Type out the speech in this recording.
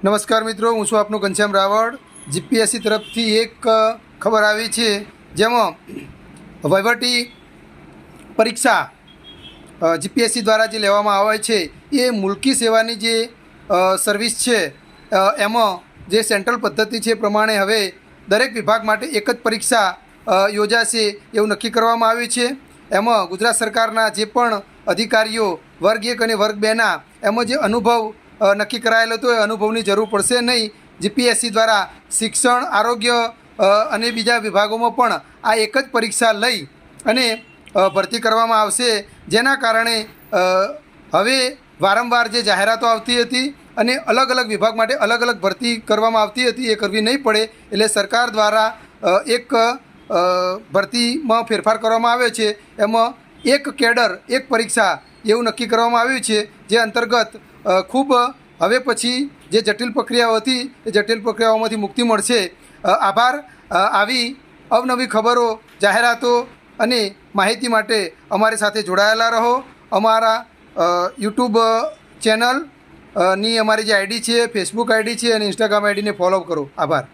નમસ્કાર મિત્રો, હું છું આપનો ઘનશ્યામ રાવળ। જીપીએસસી તરફથી એક ખબર આવી છે, જેમાં વહીવટી પરીક્ષા જીપીએસસી દ્વારા જે લેવામાં આવે છે એ મુલકી સેવાની જે સર્વિસ છે એમાં જે સેન્ટ્રલ પદ્ધતિ છે પ્રમાણે હવે દરેક વિભાગ માટે એક જ પરીક્ષા યોજાશે એવું નક્કી કરવામાં આવ્યું છે। એમાં ગુજરાત સરકારના જે પણ અધિકારીઓ વર્ગ 1 અને વર્ગ 2ના એમાં જે અનુભવ નક્કી કરાયેલો હતો એ અનુભવની જરૂર પડશે નહીં। જીપીએસસી દ્વારા શિક્ષણ, આરોગ્ય અને બીજા વિભાગોમાં પણ આ એક જ પરીક્ષા લઈ અને ભરતી કરવામાં આવશે, જેના કારણે હવે વારંવાર જે જાહેરાતો આવતી હતી અને અલગ અલગ વિભાગ માટે અલગ અલગ ભરતી કરવામાં આવતી હતી એ કરવી નહીં પડે। એટલે સરકાર દ્વારા એક ભરતીમાં ફેરફાર કરવામાં આવ્યો છે। એમાં એક કેડર એક પરીક્ષા એવું નક્કી કરવામાં આવ્યું છે, જે અંતર્ગત ખૂબ હવે પછી જે જટિલ પ્રક્રિયાઓ હતી એ જટિલ પ્રક્રિયાઓમાંથી મુક્તિ મળશે। આભાર। આવી અવનવી ખબરો, જાહેરાતો અને માહિતી માટે અમારી સાથે જોડાયેલા રહો। અમારા યુટ્યુબ ચેનલ ની અમારી જે આઈડી છે, ફેસબુક આઈડી છે અને ઇન્સ્ટાગ્રામ આઈડીને ફોલો કરો। આભાર।